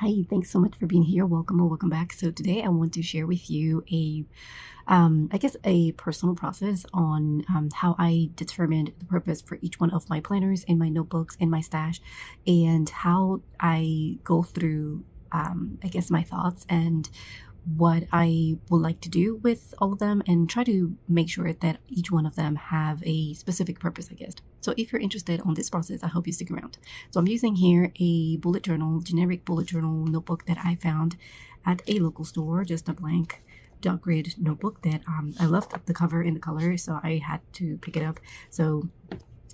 Hi, thanks so much for being here. Welcome or welcome back. So today I want to share with you I guess a personal process on how I determined the purpose for each one of my planners and my notebooks and my stash, and how I go through, I guess, my thoughts and what I would like to do with all of them, and try to make sure that each one of them have a specific purpose, I guess. So if you're interested on this process, I hope you stick around. So I'm using here a bullet journal, generic bullet journal notebook that I found at a local store, just a blank dot grid notebook that I loved the cover and the color, so I had to pick it up. So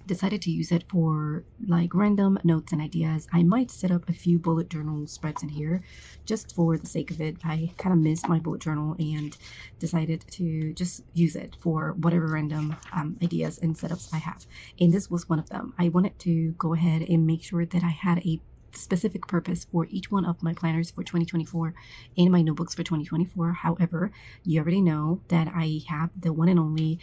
decided to use it for like random notes and ideas. I might set up a few bullet journal spreads in here just for the sake of it. I kind of miss my bullet journal and decided to just use it for whatever random ideas and setups I have. And this was one of them. I wanted to go ahead and make sure that I had a specific purpose for each one of my planners for 2024 and my notebooks for 2024. However, you already know that I have the one and only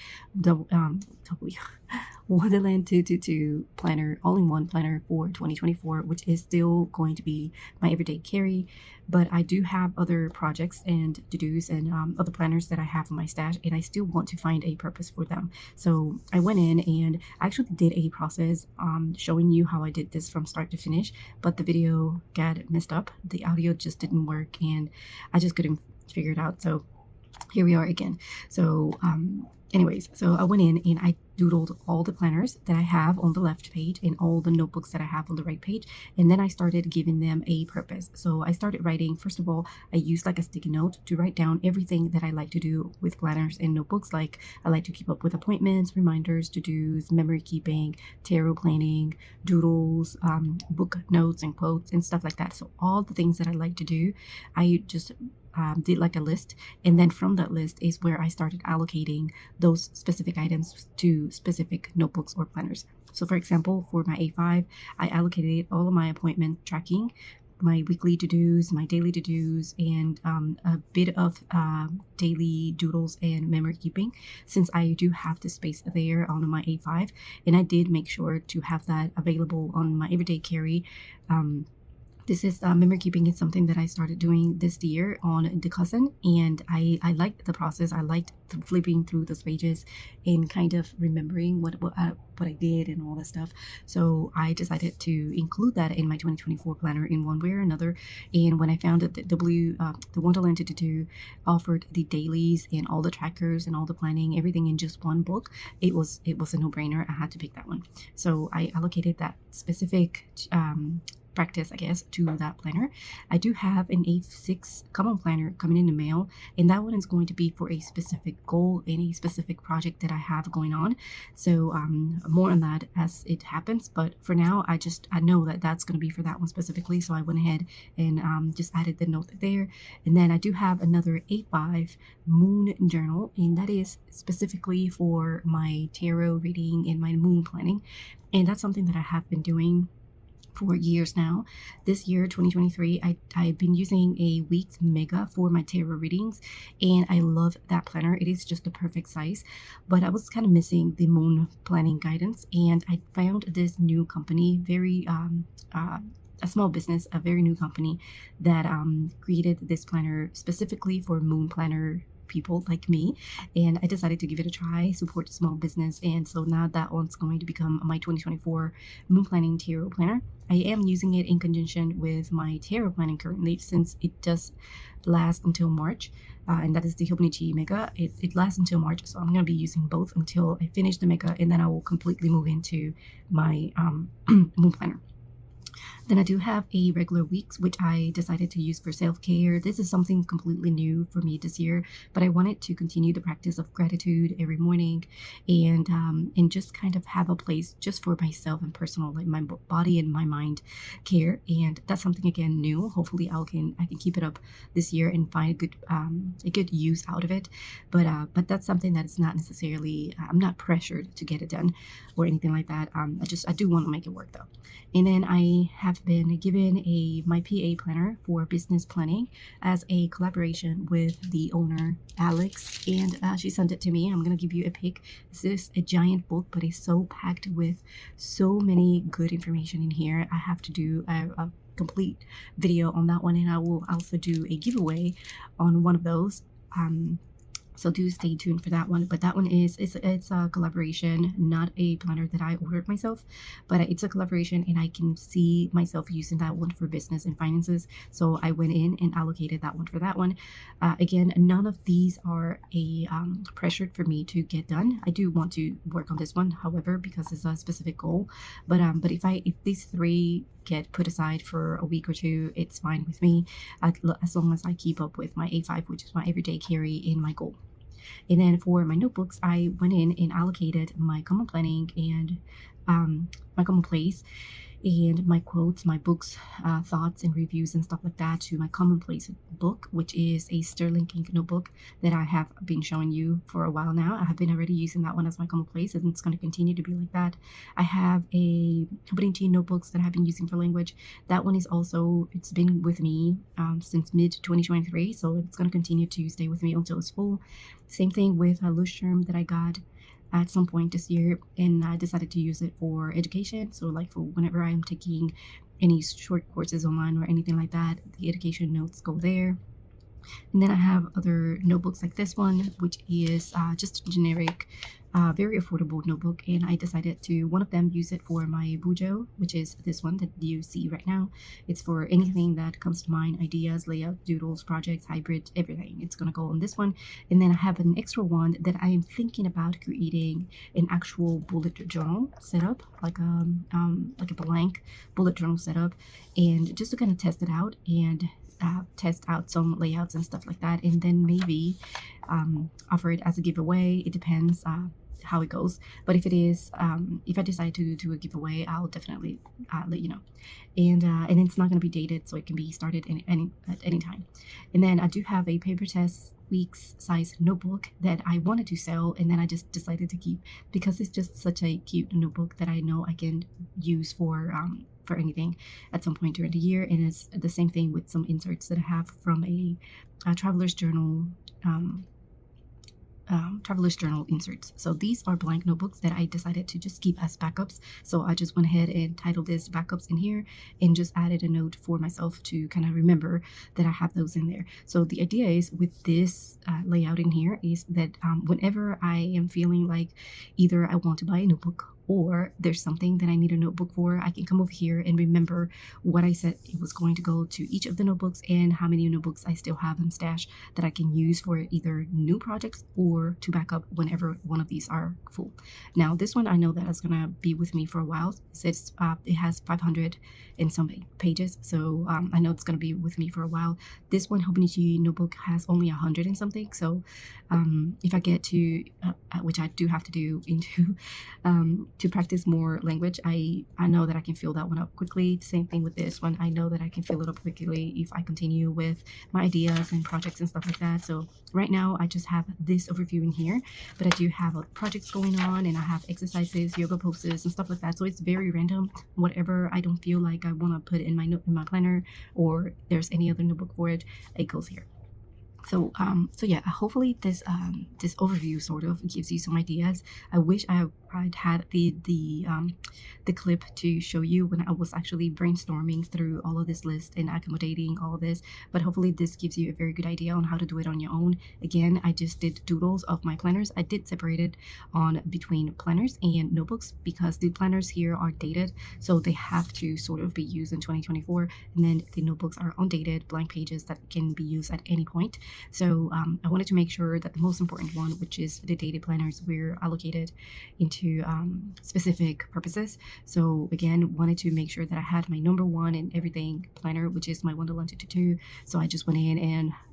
Wonderland 222 planner, all-in-one planner for 2024, which is still going to be my everyday carry. But I do have other projects and to-dos and other planners that I have in my stash, and I still want to find a purpose for them. So I went in and actually did a process showing you how I did this from start to finish, but the video got messed up. The audio just didn't work, and I just couldn't figure it out. So here we are again. So anyways, so I went in and I doodled all the planners that I have on the left page and all the notebooks that I have on the right page, and then I started giving them a purpose. So I started writing. First of all, I used like a sticky note to write down everything that I like to do with planners and notebooks. Like I like to keep up with appointments, reminders, to-dos, memory keeping, tarot planning, doodles, book notes and quotes and stuff like that. So all the things that I like to do, I just did like a list, and then from that list is where I started allocating those specific items to specific notebooks or planners. So for example, for my A5, I allocated all of my appointment tracking, my weekly to-dos, my daily to-dos, and a bit of daily doodles and memory keeping, since I do have the space there on my A5, and I did make sure to have that available on my everyday carry. This is memory keeping is something that I started doing this year on the cousin, and I liked the process. I liked flipping through those pages and kind of remembering what I did and all that stuff. So I decided to include that in my 2024 planner in one way or another. And when I found that the Wonderland 222 offered the dailies and all the trackers and all the planning, everything in just one book, it was a no-brainer. I had to pick that one. So I allocated that specific practice, I guess, to that planner. I do have an A6 common planner coming in the mail, and that one is going to be for a specific goal and a specific project that I have going on. So more on that as it happens, but for now I know that that's going to be for that one specifically, so I went ahead and just added the note there. And then I do have another A5 moon journal, and that is specifically for my tarot reading and my moon planning, and that's something that I have been doing for years now. This year, 2023, I've been using a week's mega for my tarot readings, and I love that planner. It is just the perfect size, but I was kind of missing the moon planning guidance, and I found this new company, a small business, a very new company that created this planner specifically for moon planner people like me, and I decided to give it a try, support small business. And so now that one's going to become my 2024 moon planning tarot planner. I am using it in conjunction with my tarot planning currently, since it does last until March, and that is the Hobonichi Mega. It lasts until March, so I'm going to be using both until I finish the Mega, and then I will completely move into my moon planner. Then I do have a regular weeks, which I decided to use for self-care. This is something completely new for me this year, but I wanted to continue the practice of gratitude every morning, and just kind of have a place just for myself and personal, like my body and my mind care. And that's something again new. Hopefully I can keep it up this year and find a good use out of it. But that's something that is not necessarily, I'm not pressured to get it done or anything like that. I do want to make it work though. And then I have been given my PA planner for business planning as a collaboration with the owner, Alex, and she sent it to me. I'm going to give you a pic. This is a giant book, but it's so packed with so many good information in here. I have to do complete video on that one, and I will also do a giveaway on one of those. So do stay tuned for that one. But that one it's a collaboration, not a planner that I ordered myself, but it's a collaboration, and I can see myself using that one for business and finances. So I went in and allocated that one for that one. Again, none of these are a pressured for me to get done. I do want to work on this one, however, because it's a specific goal. But if these three get put aside for a week or two, it's fine with me, as long as I keep up with my A5, which is my everyday carry, in my goal. And then for my notebooks, I went in and allocated my common planning and my common place and my quotes, my books, thoughts and reviews and stuff like that to my commonplace book, which is a sterling ink notebook that I have been showing you for a while now. I have been already using that one as my commonplace, and it's going to continue to be like that. I have a hobbies notebooks that I have been using for language. That one is also, it's been with me since mid 2023, so it's going to continue to stay with me until it's full. Same thing with a loose term that I got at some point this year, and I decided to use it for education. So like for whenever I'm taking any short courses online or anything like that, the education notes go there. And then I have other notebooks like this one, which is just a generic, very affordable notebook. And I decided to, one of them, use it for my bujo, which is this one that you see right now. It's for anything that comes to mind, ideas, layout, doodles, projects, hybrid, everything. It's going to go on this one. And then I have an extra one that I am thinking about creating an actual bullet journal setup, like a blank bullet journal setup, and just to kind of test it out and test out some layouts and stuff like that, and then maybe offer it as a giveaway. It depends how it goes, but if I decide to do a giveaway, I'll definitely let you know. And it's not going to be dated, so it can be started at any time. And then I do have a paper test weeks size notebook that I wanted to sell, and then I just decided to keep, because it's just such a cute notebook that I know I can use for anything at some point during the year. And it's the same thing with some inserts that I have from a traveler's journal. Traveler's journal inserts. So these are blank notebooks that I decided to just keep as backups. So I just went ahead and titled this backups in here, and just added a note for myself to kind of remember that I have those in there. So the idea is with this layout in here is that whenever I am feeling like either I want to buy a notebook or there's something that I need a notebook for, I can come over here and remember what I said it was going to go to each of the notebooks, and how many notebooks I still have in stash that I can use for either new projects or to back up whenever one of these are full. Now this one, I know that it's gonna be with me for a while. It has 500 and some pages, so I know it's gonna be with me for a while. This one, Hobonichi notebook, has only 100 and something, so if I get to which I do have to do into to practice more language, I know that I can fill that one up quickly. Same thing with this one. I know that I can fill it up quickly if I continue with my ideas and projects and stuff like that. So right now I just have this overview in here, but I do have projects going on, and I have exercises, yoga poses and stuff like that. So it's very random. Whatever I don't feel like I want to put in my planner, or there's any other notebook for it, it goes here. So yeah, hopefully this overview sort of gives you some ideas. I wish I'd had the clip to show you when I was actually brainstorming through all of this list and accommodating all of this, but hopefully this gives you a very good idea on how to do it on your own. Again, I just did doodles of my planners. I did separate it on between planners and notebooks, because the planners here are dated, so they have to sort of be used in 2024, and then the notebooks are undated blank pages that can be used at any point. So I wanted to make sure that the most important one, which is the dated planners, were allocated into specific purposes. So again, wanted to make sure that I had my number one and everything planner, which is my Wonderland 222. So I just went in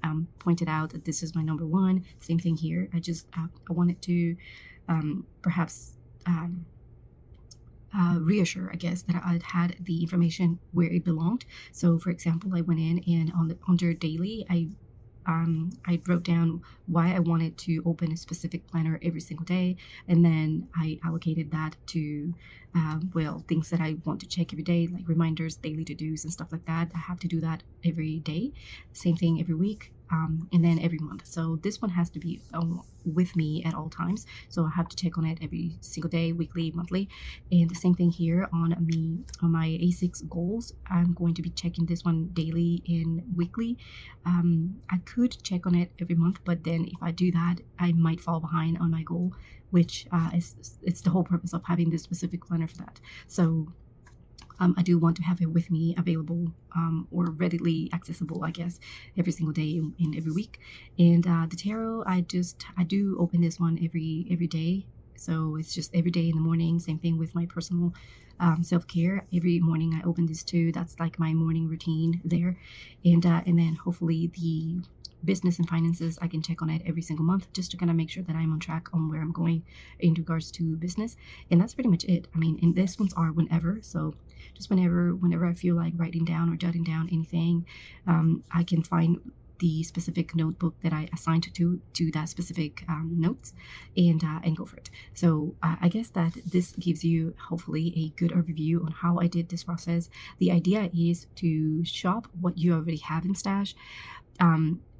and pointed out that this is my number one. Same thing here. I wanted to perhaps reassure, I guess, that I'd had the information where it belonged. So for example, I went in and under daily, I wrote down why I wanted to open a specific planner every single day, and then I allocated that to well, things that I want to check every day, like reminders, daily to-dos and stuff like that. I have to do that every day. Same thing every week, and then every month. So this one has to be with me at all times. So I have to check on it every single day, weekly, monthly. And the same thing here on my A6 goals. I'm going to be checking this one daily and weekly. I could check on it every month, but then if I do that, I might fall behind on my goal, which it's the whole purpose of having this specific planner for that. So I do want to have it with me, available or readily accessible, I guess, every single day and every week. And the tarot, I do open this one every day. So it's just every day in the morning. Same thing with my personal self-care. Every morning I open this too. That's like my morning routine there. And then hopefully the business and finances, I can check on it every single month just to kind of make sure that I'm on track on where I'm going in regards to business. And that's pretty much it. I mean, and this ones are whenever. So just whenever I feel like writing down or jotting down anything, I can find the specific notebook that I assigned to that specific notes, and go for it. So I guess that this gives you hopefully a good overview on how I did this process. The idea is to shop what you already have in stash.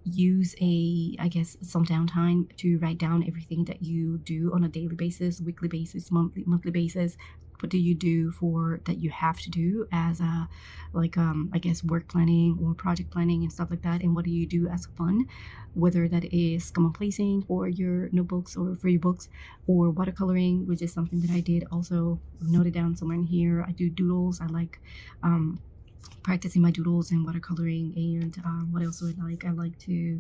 Use I guess some downtime to write down everything that you do on a daily basis, weekly basis, monthly basis. What do you do for that you have to do as a I guess work planning or project planning and stuff like that, and what do you do as fun, whether that is common placing for your notebooks or for your books, or watercoloring, which is something that I did also noted down somewhere in here. I do doodles. I like practicing my doodles and watercoloring. And what else would I like? I like to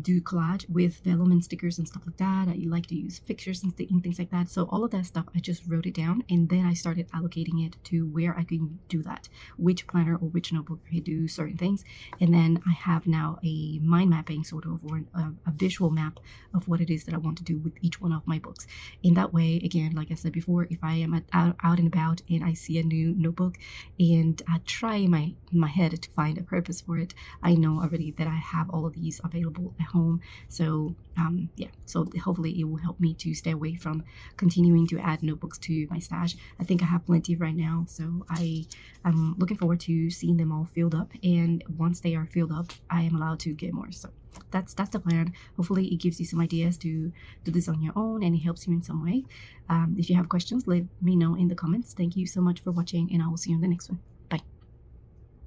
do collage with vellum and stickers and stuff like that. I like to use fixtures and things like that. So all of that stuff, I just wrote it down, and then I started allocating it to where I can do that, which planner or which notebook I do certain things. And then I have now a mind mapping sort of, or a visual map of what it is that I want to do with each one of my books. In that way, again, like I said before, if I am out and about and I see a new notebook and I try my head to find a purpose for it, I know already that I have all of these available at home. So yeah, so hopefully it will help me to stay away from continuing to add notebooks to my stash. I think I have plenty right now, so I'm looking forward to seeing them all filled up, and once they are filled up, I am allowed to get more. So that's the plan. Hopefully it gives you some ideas to do this on your own, and it helps you in some way. If you have questions, let me know in the comments. Thank you so much for watching, and I will see you in the next one.